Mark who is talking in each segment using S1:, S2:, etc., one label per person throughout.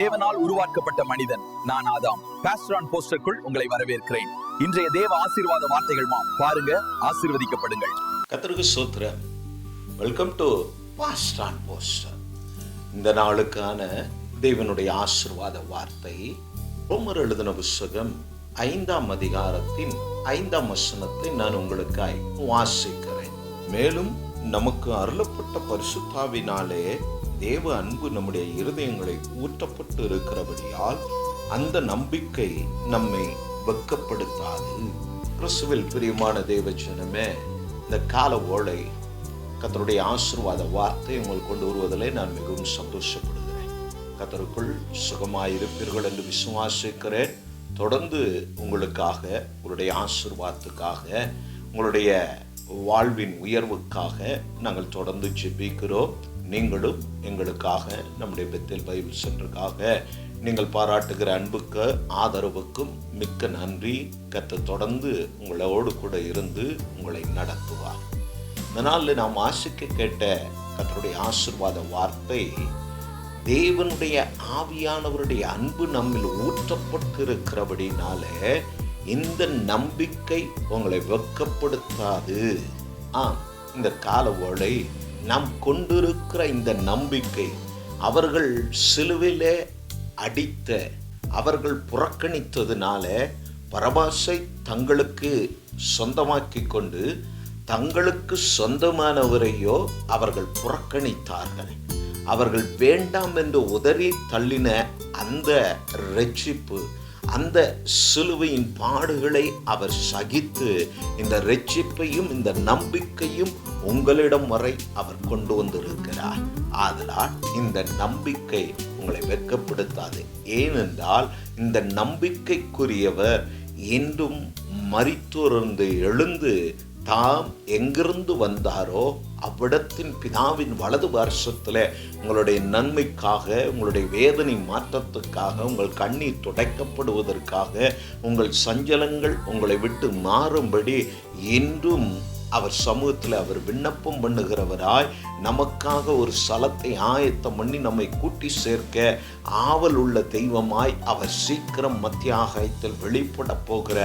S1: தேவனால் உருவாக்கப்பட்ட மனிதன் நான் ஆதாம். பாஸ்டர் ஆன் போஸ்டருக்குள் உங்களை வரவேற்கிறேன். இன்றைய தேவ ஆசீர்வாத வார்த்தைகள் பாருங்க, ஆசீர்வதிக்கப்படுங்கள்.
S2: கர்த்தருக்கு ஸ்தோத்திரம். Welcome to pastor on poster. இந்த நாளுக்கான தேவனுடைய ஆசீர்வாத வார்த்தை ரோமர் எழுதின புத்தகம் 5ஆம் அதிகாரத்தின் 5ஆம் வசனத்தை நான் உங்களுக்காய் வாசிக்கிறேன். மேலும் நமக்கு அருளப்பட்ட பரிசுத்தாவினாலே தேவ அன்பு நம்முடைய இருதயங்களை ஊற்றப்பட்டு இருக்கிறபடியால் அந்த நம்பிக்கை நம்மை வெட்கப்படுத்தாது. கிறிஸ்துவில் பிரியமான தேவ ஜனமே, இந்த கால ஓலை கர்த்தருடைய ஆசீர்வாத வார்த்தை உங்களுக்கு கொண்டு வருவதிலே நான் மிகவும் சந்தோஷப்படுகிறேன். கர்த்தருக்குள் சுகமாயிருப்பீர்கள் என்று விசுவாசிக்கிறேன். தொடர்ந்து உங்களுக்காக, உங்களுடைய ஆசீர்வாதத்துக்காக, உங்களுடைய வாழ்வின் உயர்வுக்காக நாங்கள் தொடர்ந்து ஜெபிக்கிறோம். நீங்களும் எங்களுக்காக, நம்முடைய பெத்தேல் பைபிள் சென்டருக்காக நீங்கள் பாராட்டுகிற அன்புக்கு ஆதரவுக்கும் மிக்க நன்றி. கர்த்தர் தொடர்ந்து உங்களோடு கூட இருந்து உங்களை நடத்துவார். இதனால் நாம் ஆசிக்க கேட்ட கர்த்தருடைய ஆசீர்வாத வார்த்தை, தேவனுடைய ஆவியானவருடைய அன்பு நம்மில் ஊற்றப்பட்டு இருக்கிறபடினால இந்த நம்பிக்கை உங்களை வெட்கப்படுத்தாது. இந்த கால ஓலை நாம் கொண்டிருக்கிற இந்த நம்பிக்கை, அவர்கள் சிலுவையிலே அடித்த, அவர்கள் புறக்கணித்ததுனால பரபாசை தங்களுக்கு சொந்தமாக்கி கொண்டு தங்களுக்கு சொந்தமானவரையோ அவர்கள் புறக்கணித்தார்கள். அவர்கள் வேண்டாம் என்று உதறி தள்ளின அந்த இரட்சிப்பு, அந்த சிலுவையின் பாடுகளை அவர் சகித்து இந்த இரட்சிப்பையும் இந்த நம்பிக்கையும் உங்களிடம் வரை அவர் கொண்டு வந்திருக்கிறார். ஆதலால் இந்த நம்பிக்கை உங்களை வெட்கப்படுத்தாது. ஏனென்றால் இந்த நம்பிக்கைக்குரியவர் என்றும் மரித்தோரிலிருந்து எழுந்து தாம் எங்கிருந்து வந்தாரோ அவ்விடத்தின் பிதாவின் வலது பார்சத்தில் உங்களுடைய நன்மைக்காக, உங்களுடைய வேதனை மாற்றத்துக்காக, உங்கள் கண்ணீர் துடைக்கப்படுவதற்காக, உங்கள் சஞ்சலங்கள் உங்களை விட்டு மாறும்படி என்றும் அவர் சமூகத்தில் அவர் விண்ணப்பம் பண்ணுகிறவராய் நமக்காக ஒரு ஸ்தலத்தை ஆயத்தம் பண்ணி நம்மை கூட்டி சேர்க்க ஆவல் உள்ள தெய்வமாய் அவர் சீக்கிரம் மத்திய ஆகாயத்தில் வெளிப்பட போகிற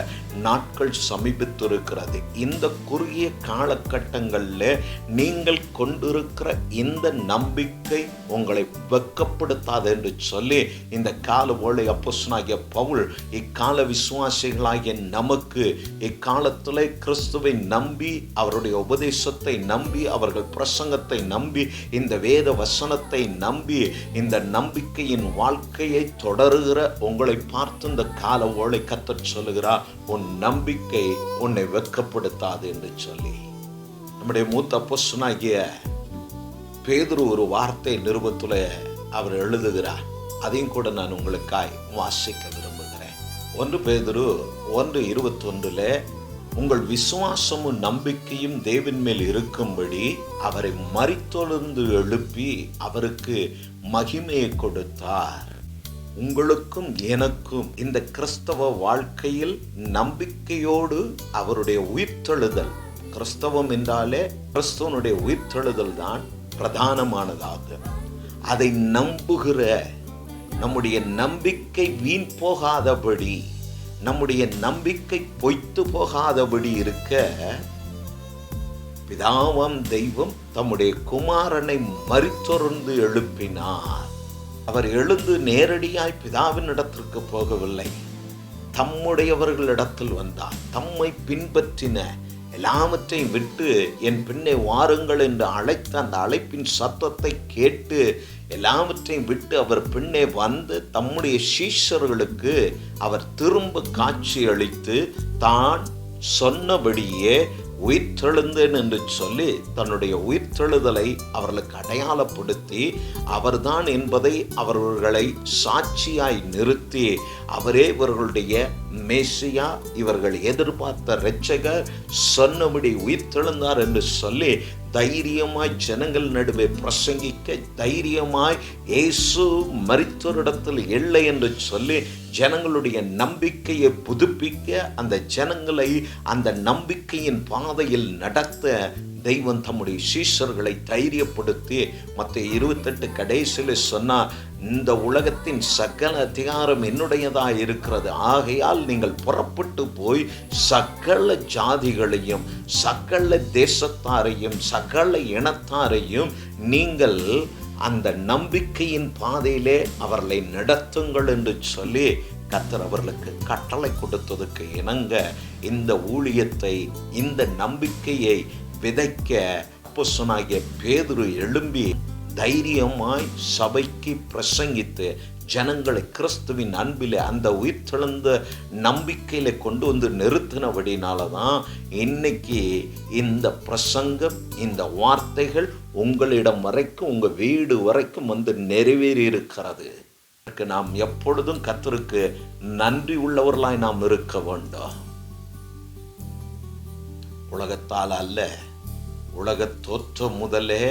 S2: நாட்கள் சமீபித்திருக்கிறது. இந்த குறுகிய காலகட்டங்களில் நீங்கள் கொண்டிருக்கிற இந்த நம்பிக்கை உங்களை வெட்கப்படுத்தாது என்று சொல்லி இந்த கால ஓலை அப்போஸ்தலனாகிய பவுல் இக்கால விசுவாசிகளாகிய நமக்கு இக்காலத்தில் கிறிஸ்துவை நம்பி, அவருடைய உபதேசத்தை நம்பி, அவர்கள் பிரசங்கத்தை நம்பி, இந்த வேத வசனத்தை நம்பி, இந்த நம்பிக்கையின் வாழ்க்கையை தொடருகிற உங்களை பார்த்து இந்த கால ஓலை கர்த்தர் சொல்லுகிறார், உன் நம்பிக்கை உன்னை வெட்கப்படுத்தாது என்று சொல்லி. நம்முடைய மூத்த அப்போஸ்தலனாகிய பேதுரு ஒரு வார்த்தை நிருபத்தில் அவர் எழுதுகிறார். அதையும் கூட நான் உங்களுக்காய் வாசிக்க விரும்புகிறேன். 1 பேதுரு 1:21 உங்கள் விசுவாசமும் நம்பிக்கையும் தேவன் மேல் இருக்கும்படி அவரை மரித்தொழுந்து எழுப்பி அவருக்கு மகிமையை கொடுத்தார். உங்களுக்கும் எனக்கும் இந்த கிறிஸ்தவ வாழ்க்கையில் நம்பிக்கையோடு அவருடைய உயிர்த்தெழுதல், கிறிஸ்தவம் என்றாலே கிறிஸ்தவனுடைய உயிர்த்தெழுதல் தான் பிரதானமானதாகும். அதை நம்புகிற நம்முடைய நம்பிக்கை வீண் போகாதபடி, நம்முடைய நம்பிக்கை பொய்த்து போகாதபடி இருக்க பிதாவாம் தெய்வம் தம்முடைய குமாரனை மரித்தொழுந்து எழுப்பினார். அவர் எழுந்து நேரடியாய் பிதாவின் இடத்திற்கு போகவில்லை, தம்முடையவர்களிடத்தில் வந்தார். தம்மை பின்பற்றின எல்லாவற்றையும் விட்டு என் பின்னே வாருங்கள் என்று அழைத்த அந்த அழைப்பின் சத்தத்தை கேட்டு எல்லாவற்றையும் விட்டு அவர் பின்னே வந்து தம்முடைய சீஷர்களுக்கு அவர் திரும்ப காட்சி அளித்து தான் சொன்னபடியே உயிர்த்தெழுந்தேன் என்று சொல்லி தன்னுடைய உயிர்த்தெழுதலை அவர்களுக்கு அடையாளப்படுத்தி அவர்தான் என்பதை அவர்களை சாட்சியாய் நிறுத்தி அவரே இவர்களுடைய மேசியா, இவர்கள் எதிர்பார்த்த இரட்சகர், சொன்னபடி உயிர்த்தெழுந்தார் என்று சொல்லி தைரியமாய் ஜனங்கள் நடுவே பிரசங்கிக்க, தைரியமாய் இயேசு மரித்தோரிடத்தில் இல்லை என்று சொல்லி ஜனங்களுடைய நம்பிக்கையை புதுப்பிக்க, அந்த ஜனங்களை அந்த நம்பிக்கையின் பாதையில் நடத்த தெய்வம் தம்முடைய சீஷர்களை தைரியப்படுத்தி மத்தேயு 28 கடைசியில் சொன்னார், இந்த உலகத்தின் சகல அதிகாரம் என்னுடையதாக இருக்கிறது. ஆகையால் நீங்கள் புறப்பட்டு போய் சகல ஜாதிகளையும் சகல தேசத்தாரையும் சகல இனத்தாரையும் நீங்கள் அந்த நம்பிக்கையின் பாதையிலே அவர்களை நடத்துங்கள் என்று சொல்லி கர்த்தர் அவர்களுக்கு கட்டளை கொடுத்ததுக்கு இணங்க இந்த ஊழியத்தை, இந்த நம்பிக்கையை விதைக்க அப்போஸ்தலனாகிய பேதுரு எழும்பி தைரியமாய் சபைக்கு பிரசங்கித்து ஜனங்களை கிறிஸ்துவின் அன்பிலே அந்த உயிர்த்தெழுந்த நம்பிக்கையில கொண்டு வந்து நிறுத்தினபடினால தான் இன்னைக்கு இந்த பிரசங்கம், இந்த வார்த்தைகள் உங்களிடம் வரைக்கும், உங்க வீடு வரைக்கும் வந்து நிறைவேறி இருக்கிறது. நாம் எப்பொழுதும் கர்த்தருக்கு நன்றி உள்ளவர்களாய் நாம் இருக்க வேண்டும். உலகத்தால் அல்ல, உலக தோற்றம் முதலே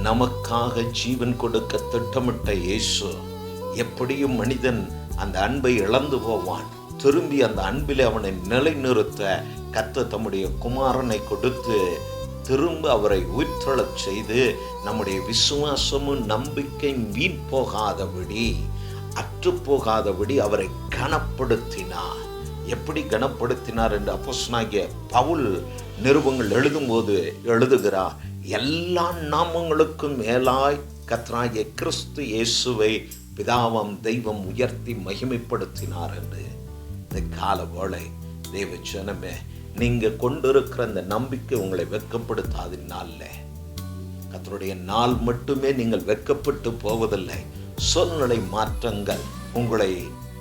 S2: நமக்காக ஜீவன் கொடுக்க திட்டமிட்ட இயேசு, எப்படியும் மனிதன் அந்த அன்பை இழந்து போவான், திரும்பி அந்த அன்பிலே அவனை நிலைநிறுத்த கர்த்தர் தம்முடைய குமாரனை கொடுத்து திரும்ப அவரை உயிர்த்தெழச் செய்து நம்முடைய விசுவாசமும் நம்பிக்கை வீண் போகாதபடி, அற்று போகாதபடி அவரை கனப்படுத்தினார். எப்படி கனப்படுத்தினார் என்று அப்போஸ்தலனாகிய பவுல் நிருபங்கள் எழுதும்போது எழுதுகிறார், எல்லா நாமங்களுக்கும் மேலாய் கர்த்தராகிய கிறிஸ்து இயேசுவை பிதாவாம் தெய்வம் உயர்த்தி மகிமைப்படுத்தினார் என்று. இந்த கால வேளை தேவ ஜனமே, நீங்க கொண்டிருக்கிற அந்த நம்பிக்கை உங்களை வெட்கப்படுத்தாதனால கர்த்தருடைய நாள் மட்டுமே நீங்கள் வெட்கப்பட்டு போவதில்லை. சூழ்நிலை மாற்றங்கள் உங்களை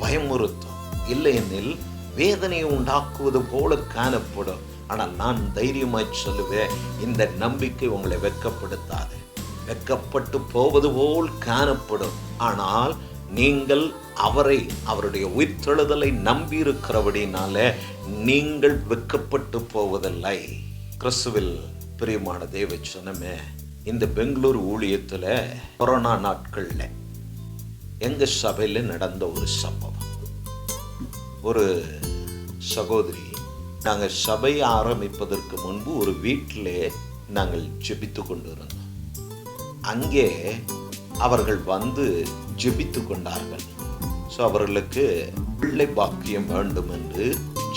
S2: பயமுறுத்தும், இல்லையெனில் வேதனையை உண்டாக்குவது போல காணப்படும். ஆனால் நான் தைரியமாய் சொல்லுவேன், இந்த நம்பிக்கை உங்களை வெட்கப்படுத்தாது. வெட்கப்பட்டு போவது போல் காணப்படும், ஆனால் நீங்கள் அவரை, அவருடைய உயிர்த்தெழுதலை நம்பி இருக்கிறபடினால நீங்கள் வெட்கப்பட்டு போவதில்லை. கிறிஸ்துவில் பிரியமான தேவ ஜனமே, இந்த பெங்களூர் ஊழியத்தில் கொரோனா நாட்களில் எங்கள் சபையில் நடந்த ஒரு சம்பவம். ஒரு சகோதரி, நாங்கள் சபையை ஆரம்பிப்பதற்கு முன்பு ஒரு வீட்டிலே நாங்கள் ஜெபித்து கொண்டு இருந்தோம். அங்கே அவர்கள் வந்து ஜெபித்து கொண்டார்கள். ஸோ அவர்களுக்கு பிள்ளை பாக்கியம் வேண்டும் என்று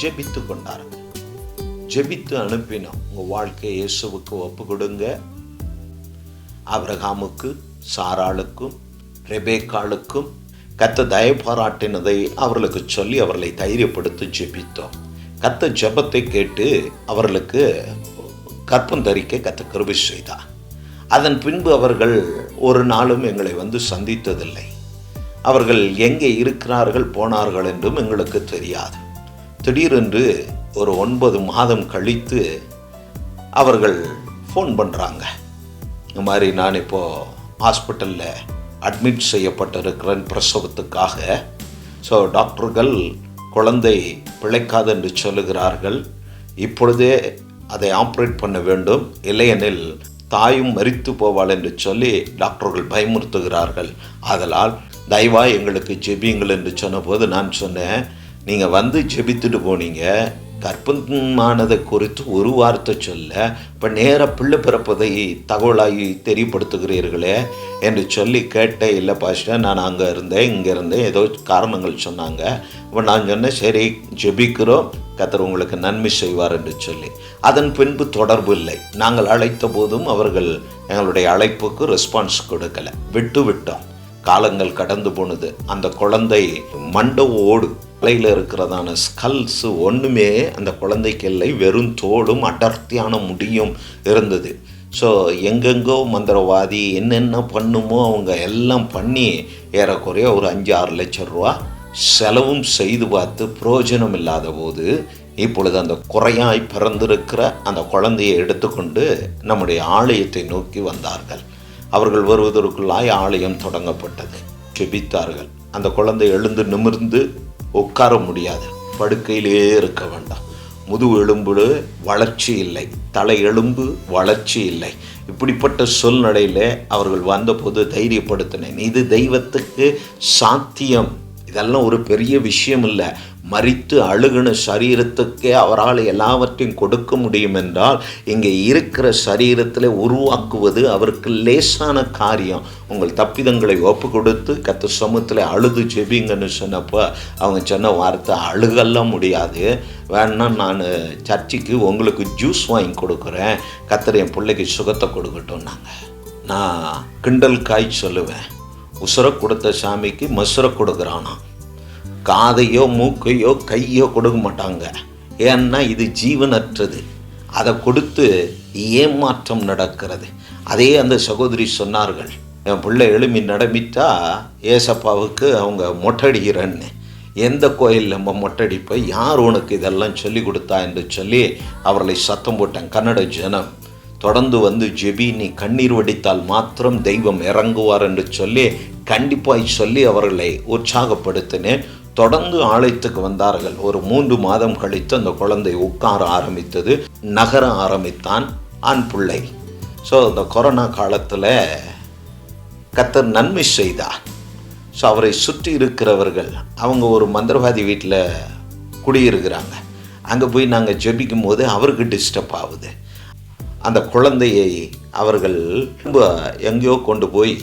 S2: ஜெபித்து கொண்டார்கள். ஜெபித்து அனுப்பினோம், உங்கள் வாழ்க்கையை இயேசுவுக்கு ஒப்பு கொடுங்க, ஆபிரகாமுக்கு, சாராளுக்கும், ரெபேக்காளுக்கும் கர்த்தர் தயவு பாராட்டினதை அவர்களுக்கு சொல்லி அவர்களை தைரியப்படுத்தி ஜெபித்தோம். கர்த்தர் ஜெபத்தை கேட்டு அவர்களுக்கு கற்பம் தரிக்க கர்த்தர் கிருபை செய்தார். அதன் பின்பு அவர்கள் ஒரு நாளும் எங்களை வந்து சந்தித்ததில்லை. அவர்கள் எங்கே இருக்கிறார்கள் போனார்கள் என்றும் எங்களுக்கு தெரியாது. திடீரென்று ஒரு 9 மாதம் கழித்து அவர்கள் ஃபோன் பண்ணுறாங்க, இந்த மாதிரி நான் இப்போது ஹாஸ்பிட்டலில் அட்மிட் செய்யப்பட்டிருக்கிறேன் பிரசவத்துக்காக. ஸோ டாக்டர்கள் குழந்தை பிழைக்காது என்று சொல்லுகிறார்கள், இப்பொழுதே அதை ஆப்ரேட் பண்ண வேண்டும், இல்லையெனில் தாயும் மரித்து போவாள் என்று சொல்லி டாக்டர்கள் பயமுறுத்துகிறார்கள். ஆதலால் தயவாய் எங்களுக்கு ஜெபியுங்கள் என்று சொன்னபோது நான் சொன்னேன், நீங்கள் வந்து ஜெபித்துட்டு போனீங்க, கர்ப்பமானதை குறித்து ஒரு வார்த்தை சொல்ல இப்போ நேர பிள்ளை பிறப்பதை தகவலாகி தெரியப்படுத்துகிறீர்களே என்று சொல்லி கேட்டேன். இல்லை பாஸ்டர், நான் அங்கே இருந்தேன், இங்கே இருந்தேன், ஏதோ காரணங்கள் சொன்னாங்க. இப்போ நான் சொன்னேன், சரி ஜெபிக்கிறோம், கர்த்தர் உங்களுக்கு நன்மை செய்வார் என்று சொல்லி. அதன் பின்பு தொடர்பு இல்லை. நாங்கள் அழைத்த போதும் அவர்கள் எங்களுடைய அழைப்புக்கு ரெஸ்பான்ஸ் கொடுக்கலை, விட்டோம். காலங்கள் கடந்து போனது. அந்த குழந்தை மண்டவோடு தலையில் இருக்கிறதான ஸ்கல்ஸு ஒன்றுமே அந்த குழந்தைக்கு இல்லை, வெறும் தோடும் அடர்த்தியான முடியும் இருந்தது. ஸோ எங்கெங்கோ மந்திரவாதி என்னென்ன பண்ணுமோ அவங்க எல்லாம் பண்ணி ஏறக்குறைய ஒரு 5-6 லட்சம் ரூபா செலவும் செய்து பார்த்து பிரயோஜனம் இல்லாத போது இப்பொழுது அந்த குறையாய் பிறந்திருக்கிற அந்த குழந்தையை எடுத்துக்கொண்டு நம்முடைய ஆலயத்தை நோக்கி வந்தார்கள். அவர்கள் வருவதற்குள்ளாய் ஆலயம் தொடங்கப்பட்டது. ஜெபித்தார்கள். அந்த குழந்தை எழுந்து நிமிர்ந்து உட்கார முடியாது, படுக்கையிலே இருக்க வேண்டாம், முதுகு எலும்பு வளர்ச்சி இல்லை, தலை எலும்பு வளர்ச்சி இல்லை. இப்படிப்பட்ட சூழ்நிலையில் அவர்கள் வந்தபோது தைரியப்படுத்தினேன், இது தெய்வத்துக்கு சாத்தியம், இதெல்லாம் ஒரு பெரிய விஷயம் இல்லை. மரித்து அழுகின சரீரத்துக்கே அவரால் எல்லாவற்றையும் கொடுக்க முடியும் என்றால் இங்கே இருக்கிற சரீரத்தில் உருவாக்குவது அவருக்கு லேசான காரியம். உங்கள் தப்பிதங்களை ஒப்பு கொடுத்து கர்த்தர் சமூகத்தில் அழுது ஜெபிங்கன்னு சொன்னப்போ அவங்க சொன்ன வார்த்தை, அழுகெல்லாம் முடியாது, வேணா நான் சர்ச்சுக்கு உங்களுக்கு ஜூஸ் வாங்கி கொடுக்குறேன், கர்த்தர் என் பிள்ளைக்கு சுகத்தை கொடுக்கட்டும்னாங்க. நான் கிண்டல் காய் சொல்லுவேன், உசுரை கொடுத்த சாமிக்கு மசுரை கொடுக்குறானா. காதையோ மூக்கையோ கையோ கொடுக்க மாட்டாங்க. ஏன்னா இது ஜீவனற்றது. அதை கொடுத்து ஏமாற்றம் நடக்கிறது. அதே அந்த சகோதரி சொன்னார்கள், என் பிள்ளை எழுமி நடமிட்டா ஏசப்பாவுக்கு அவங்க மொட்டடிக்கிறேன்னு. எந்த கோயிலில் நம்ம மொட்டடிப்பை, யார் உனக்கு இதெல்லாம் சொல்லி கொடுத்தா என்று சொல்லி அவர்களை சத்தம் போட்டேன். கன்னட ஜனம் தொடர்ந்து வந்து ஜெபி, நீ கண்ணீர் வடித்தால் மாத்திரம் தெய்வம் இறங்குவார் என்று சொல்லி கண்டிப்பாய் சொல்லி அவர்களை உற்சாகப்படுத்தினேன். தொடர்ந்து ஆலயத்துக்கு வந்தார்கள். ஒரு 3 மாதம் கழித்து அந்த குழந்தை உட்கார ஆரம்பித்தது, நகர ஆரம்பித்தான், ஆண் பிள்ளை. ஸோ இந்த கொரோனா காலத்தில் கர்த்தர் நன்மை செய்தார். ஸோ அவரை சுற்றி இருக்கிறவர்கள், அவங்க ஒரு மந்திரவாதி வீட்டில் குடியிருக்கிறாங்க. அங்கே போய் நாங்கள் ஜெபிக்கும் போது அவருக்கு டிஸ்டர்ப் ஆகுது. அந்த குழந்தையை அவர்கள் ரொம்ப எங்கேயோ கொண்டு போய்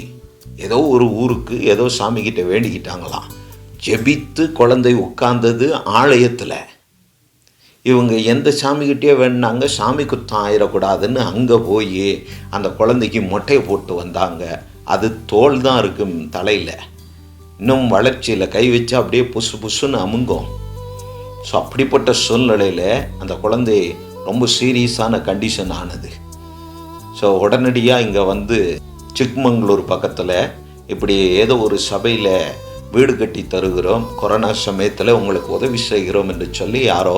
S2: ஏதோ ஒரு ஊருக்கு ஏதோ சாமிக்கிட்ட வேண்டிக்கிட்டாங்களாம். ஜெபித்து குழந்தை உட்கார்ந்தது ஆலயத்தில். இவங்க எந்த சாமிக்கிட்டே வேணுனாங்க, சாமி குத்தம் ஆயிடக்கூடாதுன்னு அங்கே போய் அந்த குழந்தைக்கு மொட்டையை போட்டு வந்தாங்க. அது தோல் தான் இருக்கும் தலையில், இன்னும் வளர்ச்சியில் கை வச்சு அப்படியே புசு புசுன்னு அமுங்கும். ஸோ அப்படிப்பட்ட சூழ்நிலையில் அந்த குழந்தை ரொம்ப சீரியஸான கண்டிஷன் ஆனது. ஸோ உடனடியாக இங்கே வந்து சிக்மங்களூர் பக்கத்தில் இப்படி ஏதோ ஒரு சபையில் வீடு கட்டி தருகிறோம், கொரோனா சமயத்தில் உங்களுக்கு உதவி செய்கிறோம் என்று சொல்லி யாரோ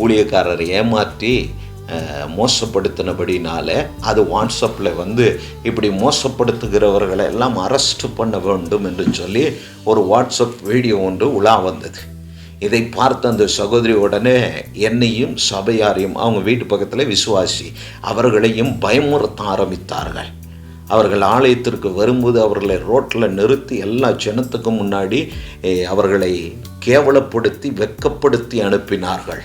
S2: ஊழியக்காரரை ஏமாற்றி மோசப்படுத்தினபடினால அது வாட்ஸ்அப்பில் வந்து இப்படி மோசப்படுத்துகிறவர்களை எல்லாம் அரெஸ்ட் பண்ண வேண்டும் என்று சொல்லி ஒரு வாட்ஸ்அப் வீடியோ ஒன்று உலா வந்தது. இதை பார்த்த அந்த சகோதரி உடனே என்னையும் சபையாரையும், அவங்க வீட்டு பக்கத்தில் விசுவாசி, அவர்களையும் பயமுறுத்த ஆரம்பித்தார்கள். அவர்கள் ஆலயத்திற்கு வரும்போது அவர்களை ரோட்டில் நிறுத்தி எல்லா ஜனத்துக்கும் முன்னாடி அவர்களை கேவலப்படுத்தி வெட்கப்படுத்தி அனுப்பினார்கள்.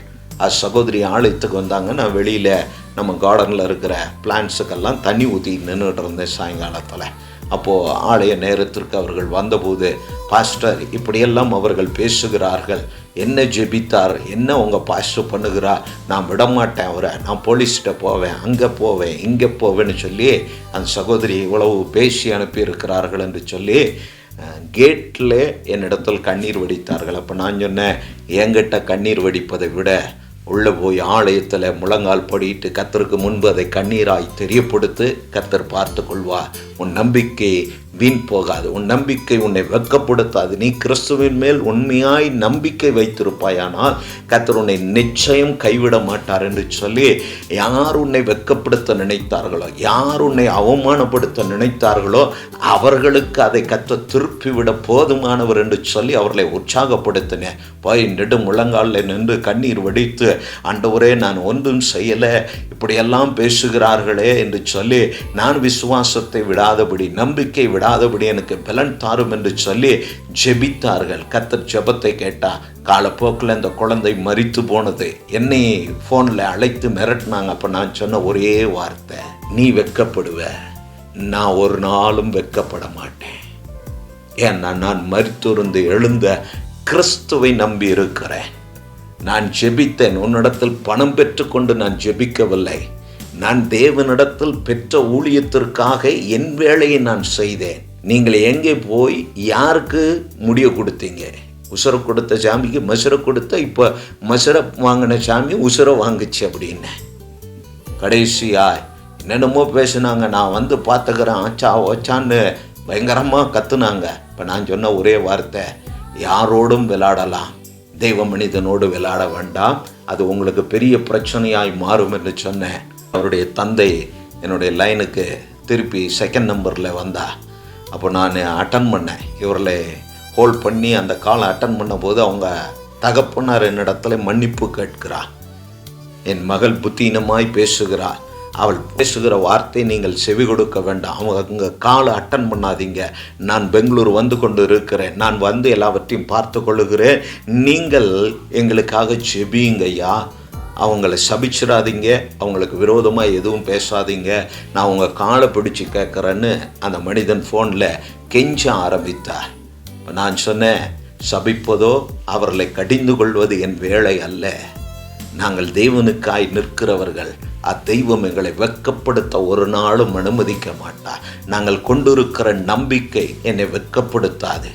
S2: சகோதரி ஆலயத்துக்கு வந்தாங்க. நான் வெளியில் நம்ம கார்டனில் இருக்கிற பிளான்ஸுக்கெல்லாம் தண்ணி ஊற்றி நின்றுட்டு இருந்தேன் சாயங்காலத்தில். அப்போது ஆலய நேரத்திற்கு அவர்கள் வந்தபோது, பாஸ்டர் இப்படியெல்லாம் அவர்கள் பேசுகிறார்கள், என்ன ஜெபித்தார், என்ன உங்கள் பாஸ்டர் பண்ணுகிறார், நான் விடமாட்டேன் அவரை, நான் போலீஸ்கிட்ட போவேன், அங்கே போவேன், இங்கே போவேன்னு சொல்லி அந்த சகோதரி இவ்வளவு பேசி அனுப்பியிருக்கிறார்கள் என்று சொல்லி கேட்டில் என்னிடத்தில் கண்ணீர் வடித்தார்கள். அப்போ நான் சொன்னேன், என்கிட்ட கண்ணீர் வடிப்பதை விட உள்ளே போய் ஆலயத்தில் முழங்கால் படிட்டு கர்த்தருக்கு முன்பு அதை கண்ணீராய் தெரியப்படுத்து, கர்த்தர் பார்த்து கொள்வார். உன் நம்பிக்கை வீண் போகாது, உன் நம்பிக்கை உன்னை வெட்கப்படுத்தாது. நீ கிறிஸ்துவின் மேல் உண்மையாய் நம்பிக்கை வைத்திருப்பாயானால் கர்த்தர் உன்னை நிச்சயம் கைவிட மாட்டார் என்று சொல்லி, யார் உன்னை வெட்கப்படுத்த நினைத்தார்களோ, யார் உன்னை அவமானப்படுத்த நினைத்தார்களோ அவர்களுக்கு அதை கர்த்தர் திருப்பிவிட போதுமானவர் என்று சொல்லி அவர்களை உற்சாகப்படுத்தினேன். போய் நெடு முழங்காலில் நின்று கண்ணீர் வடித்து, ஆண்டவரே நான் ஒன்றும் செய்யலை, இப்படியெல்லாம் பேசுகிறார்களே என்று சொல்லி, நான் விசுவாசத்தை விடாதபடி, நம்பிக்கை விடாதபடி எனக்கு பலன் தாரும் என்று சொல்லி ஜெபித்தார்கள். கர்த்தர் ஜெபத்தை கேட்டார். காலப்போக்கில் இந்த குழந்தை மரித்து போனது. என்னை ஃபோனில் அழைத்து மிரட்டினாங்க. அப்போ நான் சொன்ன ஒரே வார்த்தை, நீ வெட்கப்படுவ, நான் ஒரு நாளும் வெட்கப்பட மாட்டேன். ஏன்னா நான் மரித்திருந்து எழுந்த கிறிஸ்துவை நம்பி இருக்கிறேன். நான் ஜெபித்தேன், உன்னிடத்தில் பணம் பெற்றுக்கொண்டு நான் ஜெபிக்கவில்லை. நான் தேவனிடத்தில் பெற்ற ஊழியத்திற்காக என் வேலையை நான் செய்தேன். நீங்கள் எங்கே போய் யாருக்கு முடிய கொடுத்தீங்க? உசுரை கொடுத்த சாமிக்கு மசுரை கொடுத்த, இப்போ மசுரை வாங்கின சாமி உசுரை வாங்குச்சு அப்படின்னு கடைசியா என்னென்னமோ பேசுனாங்க. நான் வந்து பார்த்துக்கிறேன், ஆச்சா ஓச்சான்னு பயங்கரமாக கத்துனாங்க. இப்போ நான் சொன்ன ஒரே வார்த்தை, யாரோடும் விளையாடலாம், தெய்வ மனிதனோடு விளையாட வேண்டாம், அது உங்களுக்கு பெரிய பிரச்சனையாய் மாறும் என்று சொன்னேன். அவருடைய தந்தை என்னுடைய லைனுக்கு திருப்பி செகண்ட் நம்பரில் வந்தா. அப்போ நான் அட்டன் பண்ணேன். இவர்களை ஹோல்ட் பண்ணி அந்த காலை அட்டன் பண்ண போது அவங்க தகப்பனார் என்னிடத்துல மன்னிப்பு கேட்கிறார். என் மகள் புத்தீனமாய் பேசுகிறார், அவள் பேசுகிற வார்த்தை நீங்கள் செவி கொடுக்க வேண்டாம். அவங்க காலை அட்டன் பண்ணாதீங்க. நான் பெங்களூர் வந்து கொண்டு இருக்கிறேன், நான் வந்து எல்லாவற்றையும் பார்த்து கொள்ளுகிறேன், நீங்கள் எங்களுக்காக செபியுங்கய்யா, அவங்கள சபிச்சிடாதீங்க, அவங்களுக்கு விரோதமாக எதுவும் பேசாதீங்க, நான் உங்கள் காலை பிடிச்சி கேட்குறேன்னு அந்த மனிதன் ஃபோனில் கெஞ்ச ஆரம்பித்தார். நான் சொன்னேன், சபிப்பதோ அவர்களை கடிந்து கொள்வது என் வேலை அல்ல. நாங்கள் தேவனுக்காய் நிற்கிறவர்கள். அத்தெய்வம் எங்களை வெட்கப்படுத்த ஒரு நாளும் அனுமதிக்க மாட்டார். நாங்கள் கொண்டிருக்கிற நம்பிக்கை என்னை வெட்கப்படுத்தாது.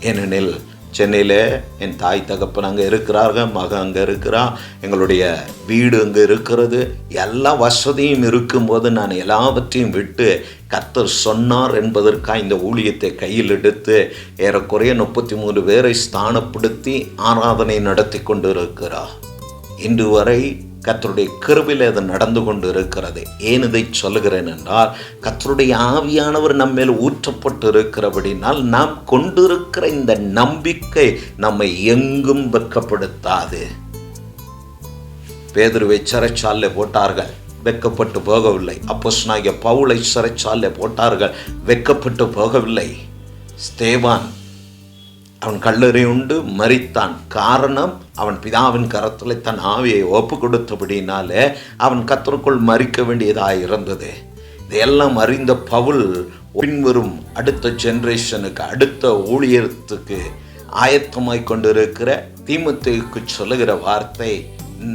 S2: ஏனெனில் சென்னையில் என் தாய் தகப்பன் அங்கே இருக்கிறார்கள், மகன் அங்கே இருக்கிறான், எங்களுடைய வீடு அங்கே இருக்கிறது. எல்லா வசதியும் இருக்கும்போது நான் எல்லாவற்றையும் விட்டு கர்த்தர் சொன்னார் என்பதற்காக இந்த ஊழியத்தை கையில் எடுத்து ஏறக்குறைய 33 பேரை ஸ்தானப்படுத்தி ஆராதனை நடத்தி கொண்டு இருக்கிறார். இன்று வரை கர்த்தருடைய கிருபையில் அது நடந்து கொண்டு இருக்கிறது. ஏன் இதை சொல்லுகிறேன் என்றால், கர்த்தருடைய ஆவியானவர் நம்ம மேல் ஊற்றப்பட்டு இருக்கிறபடினால் நாம் கொண்டிருக்கிற இந்த நம்பிக்கை நம்மை எங்கும் வெட்கப்படுத்தாது. பேதுருவை சிறைச்சாலையில் போட்டார்கள், வெட்கப்பட்டு போகவில்லை. அப்போஸ்தலனாகிய பவுலை சிறைச்சாலையில் போட்டார்கள், வெட்கப்பட்டு போகவில்லை. ஸ்தேவான் அவன் கல்லறை உண்டு மரித்தான். காரணம், அவன் பிதாவின் கரத்தில் தன் ஆவியை ஒப்பு கொடுத்தபடினாலே அவன் கர்த்தருக்குள் மரிக்க வேண்டியதாக இருந்தது. இதையெல்லாம் அறிந்த பவுல் பின்வரும் அடுத்த ஜெனரேஷனுக்கு, அடுத்த ஊழியத்துக்கு ஆயத்தமாய் கொண்டிருக்கிற தீமோத்தேயுவுக்கு சொல்லுகிற வார்த்தை,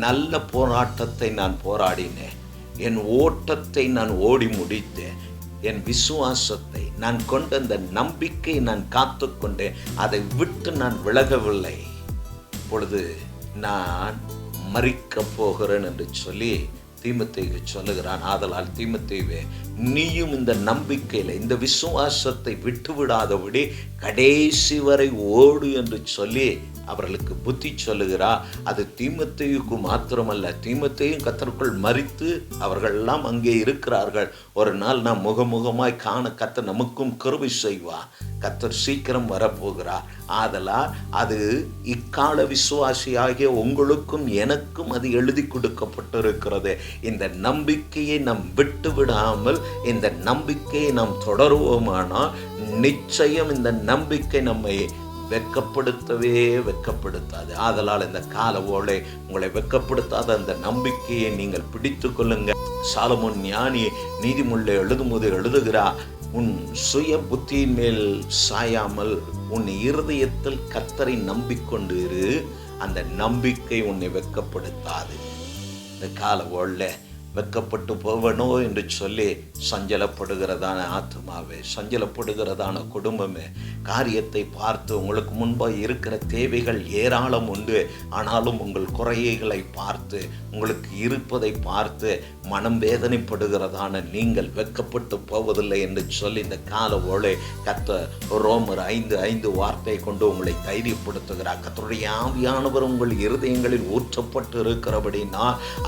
S2: நல்ல போராட்டத்தை நான் போராடினேன், என் ஓட்டத்தை நான் ஓடி முடித்தேன், என் விசுவாசத்தை நான் கொண்ட அந்த நம்பிக்கை நான் காத்து கொண்டேன், அதை விட்டு நான் விலகவில்லை. இப்பொழுது நான் மரிக்கப் போகிறேன் என்று சொல்லி தீமோத்தேயுவுக்கு சொல்லுகிறான். ஆதலால் தீமோத்தேயுவே, நீயும் இந்த நம்பிக்கையில், இந்த விசுவாசத்தை விட்டுவிடாதபடி கடைசி வரை ஓடு என்று சொல்லி அவர்களுக்கு புத்தி சொல்லுகிறார். அது தீமோத்தேயுவுக்கு மாத்திரமல்ல, தீமோத்தேயும் கர்த்தருக்குள் மரித்து அவர்கள் எல்லாம் அங்கே இருக்கிறார்கள். ஒரு நாள் நாம் முகமுகமாய் காண கர்த்தர் நமக்கும் கிருபை செய்வார். கர்த்தர் சீக்கிரம் வரப்போகிறார். ஆதலால் அது இக்கால விசுவாசியாகிய உங்களுக்கும் எனக்கும் அது எழுதி கொடுக்கப்பட்டிருக்கிறது. இந்த நம்பிக்கையை நாம் விட்டு விடாமல் இந்த நம்பிக்கையை நாம் தொடருவோமானால் நிச்சயம் இந்த நம்பிக்கை நம்மை வெட்கப்படுத்தவே வெட்கப்படுத்தாது. ஆதலால் இந்த கால ஓலை உங்களை வெட்கப்படுத்தாத அந்த நம்பிக்கையை நீங்கள் பிடித்து கொள்ளுங்க. சாலமோன் ஞானி நீதிமொழியை எழுதும்போது எழுதுகிறார், உன் சுய புத்தியின் மேல் சாயாமல் உன் இருதயத்தில் கர்த்தரை நம்பிக்கொண்டு இரு, அந்த நம்பிக்கை உன்னை வெட்கப்படுத்தாது. இந்த கால ஓலை வெட்கப்பட்டு போவனோ என்று சொல்லி சஞ்சலப்படுகிறதான ஆத்மாவே, சஞ்சலப்படுகிறதான குடும்பமே, காரியத்தை பார்த்து உங்களுக்கு முன்பாக இருக்கிற தேவைகள் ஏராளம் உண்டு, ஆனாலும் உங்கள் குறைகளை பார்த்து, உங்களுக்கு இருப்பதை பார்த்து மனம் வேதனைப்படுகிறதான நீங்கள் வெட்கப்பட்டு போவதில்லை என்று சொல்லி இந்த கால ஓலை கர்த்தர் ரோமர் 5:5 வார்த்தை கொண்டு உங்களை தைரியப்படுத்துகிறார். கர்த்தருடைய ஆவியானவர் உங்கள் இருதயங்களில் ஊற்றப்பட்டு இருக்கிறபடினா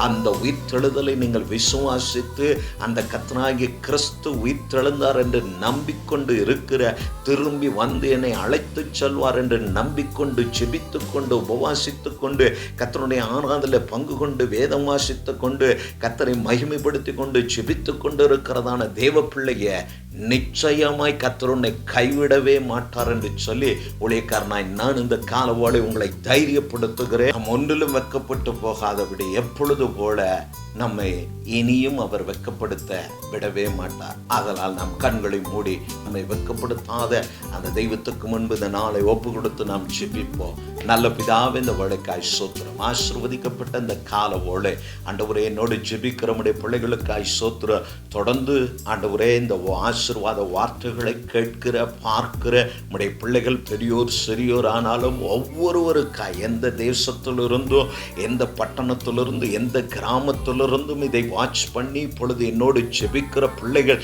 S2: அந்த உயிர்த்தெழுதலை நீங்கள் விசுவாசித்து அந்த கர்த்தராகிய கிறிஸ்து உயிர்த்தெழுந்தார் என்று நம்பிக்கொண்டு இருக்கிற, திரும்பி வந்து என்னை அழைத்து செல்வார் என்று நம்பிக்கொண்டு ஜெபித்து கொண்டு உபவாசித்து கொண்டு கர்த்தருடைய ஆராதனையில் பங்கு கொண்டு வேதம் வாசித்து கொண்டு கர்த்தரை மகிமைப்படுத்தி கொண்டு ஜெபித்து கொண்டு இருக்கிறதான தேவ பிள்ளைய நிச்சயமாய் கர்த்தர் உன்னை கைவிடவே மாட்டார் என்று சொல்லி ஊழியக்காரனாய் நான் இந்த காலவோலை உங்களை தைரியப்படுத்துகிறேன். நாம் ஒன்றிலும் வெட்கப்பட்டு போகாதபடி எப்பொழுது போல நம்மை இனியும் அவர் வெட்கப்படுத்த விடவே மாட்டார். ஆதலால் நாம் கண்களை மூடி நம்மை வெட்கப்படுத்தாத அந்த தெய்வத்துக்கு முன்பு இந்த நாளை ஒப்பு கொடுத்து நாம் ஜெபிப்போம். நல்ல பிதாவே, இந்த வேளைக்காய் ஸ்தோத்திரம். ஆசீர்வதிக்கப்பட்ட இந்த கால ஓலை ஆண்டவரே, என்னோடு ஜெபிக்கிற நம்முடைய பிள்ளைகளுக்காய் ஸ்தோத்திரம். தொடர்ந்து ஆண்டவரே இந்த ஆசீர்வாத வார்த்தைகளை கேட்கிற பார்க்கிற நம்முடைய பிள்ளைகள் பெரியோர் சிறியோர் ஆனாலும் ஒவ்வொருவருக்காய், எந்த தேசத்திலிருந்தும் எந்த பட்டணத்திலிருந்து எந்த கிராமத்திலிருந்தும் இதை வாட்ச் பண்ணி இப்பொழுது என்னோடு ஜெபிக்கிற பிள்ளைகள்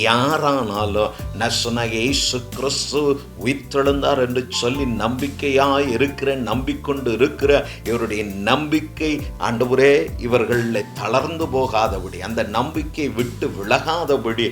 S2: யாரானாலும் நசனாகிய இயேசு கிறிஸ்து உயிர்த்தெழுந்தார் என்று சொல்லி நம்பிக்கையாய் இருக்கிற, நம்பிக்கொண்டு இருக்கிற இவருடைய நம்பிக்கை ஆண்டவரே இவர்களை தளர்ந்து போகாதபடி, அந்த நம்பிக்கை விட்டு விலகாதபடி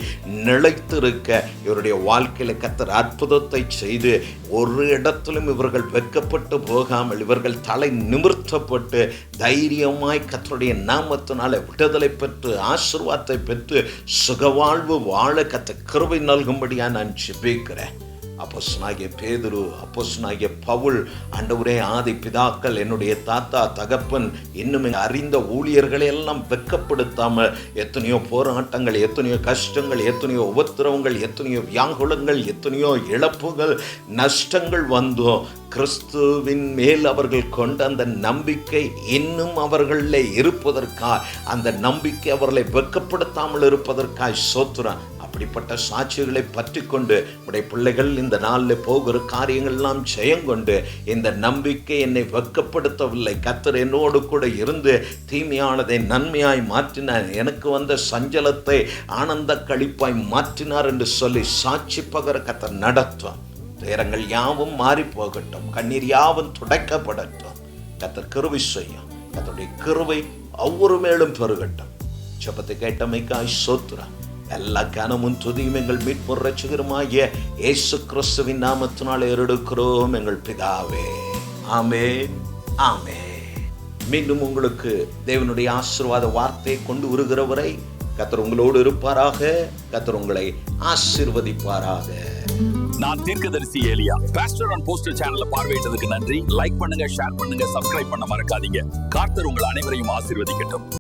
S2: நிலைத்து வைத்திருக்க இவருடைய வாழ்க்கையில கர்த்தர் அற்புதத்தை செய்து ஒரு இடத்திலும் இவர்கள் வெட்கப்பட்டு போகாமல் இவர்கள் தலை நிமிர்த்தப்பட்டு தைரியமாய் கர்த்தருடைய நாமத்தினால விடுதலை பெற்று ஆசீர்வாதத்தை பெற்று சுகவாழ்வு வாழ கர்த்தர் கிருபை நல்கும்படியா நான் ஜெபிக்கிறேன். அப்போஸ்தலனாகிய பேதுரு, அப்போஸ்தலனாகிய பவுல், ஆண்டவரே ஆதி பிதாக்கள், என்னுடைய தாத்தா தகப்பன், இன்னும் அறிந்த ஊழியர்களை எல்லாம் வெட்கப்படுத்தாமல் எத்தனையோ போராட்டங்கள், எத்தனையோ கஷ்டங்கள், எத்தனையோ உபத்திரவங்கள், எத்தனையோ வியாகுலங்கள், எத்தனையோ இழப்புகள், நஷ்டங்கள் வந்தோ கிறிஸ்துவின் மேல் அவர்கள் கொண்ட அந்த நம்பிக்கை இன்னும் அவர்களில் இருப்பதற்காய், அந்த நம்பிக்கை அவர்களை வெட்கப்படுத்தாமல் இருப்பதற்காய் ஸ்தோத்திரம். அப்படிப்பட்ட சாட்சிகளை பற்றி கொண்டு உடைய பிள்ளைகள் இந்த நாளில் போகிற காரியங்கள் எல்லாம் ஜெயங்கொண்டு, இந்த நம்பிக்கை என்னை வெட்கப்படுத்தவில்லை, கர்த்தர் என்னோடு கூட இருந்து தீமையானதை நன்மையாய் மாற்றினார், எனக்கு வந்த சஞ்சலத்தை ஆனந்த களிப்பாய் மாற்றினார் என்று சொல்லி சாட்சி பகர கர்த்தர் நடத்தும். துயரங்கள் யாவும் மாறி போகட்டும், கண்ணீர் யாவும் துடைக்கப்படட்டும். கர்த்தர் கிருபை செய்யும். கர்த்தருடைய கிருபை ஒவ்வொரு மேலும் பெருகட்டும். ஜெபத்தை கேட்டமைக்காய் ஸ்தோத்திரம். எல்லா கனமும் துதியும் எங்கள் மீட்பர் இரட்சகருமாகிய இயேசு கிறிஸ்துவின் நாமத்தினால் ஏறெடுக்கிறோம் எங்கள் பிதாவே. ஆமென், ஆமென். மீண்டும் உங்களுக்கு தேவனுடைய ஆசீர்வாத வார்த்தையை கொண்டு வருகிறவரை கர்த்தர் உங்களோடு இருப்பாராக. கர்த்தர் உங்களை ஆசீர்வதிப்பாராக.
S1: நான் தீர்க்கதரிசி ஏலியா. பாஸ்டர் ஆன் போஸ்டர் சேனலை பார்வையிட்டதுக்கு நன்றி. லைக் பண்ணுங்க, ஷேர் பண்ணுங்க, சப்ஸ்கிரைப் பண்ண மறக்காதீங்க. கர்த்தர் உங்கள் அனைவரையும் ஆசீர்வதிக்கட்டும்.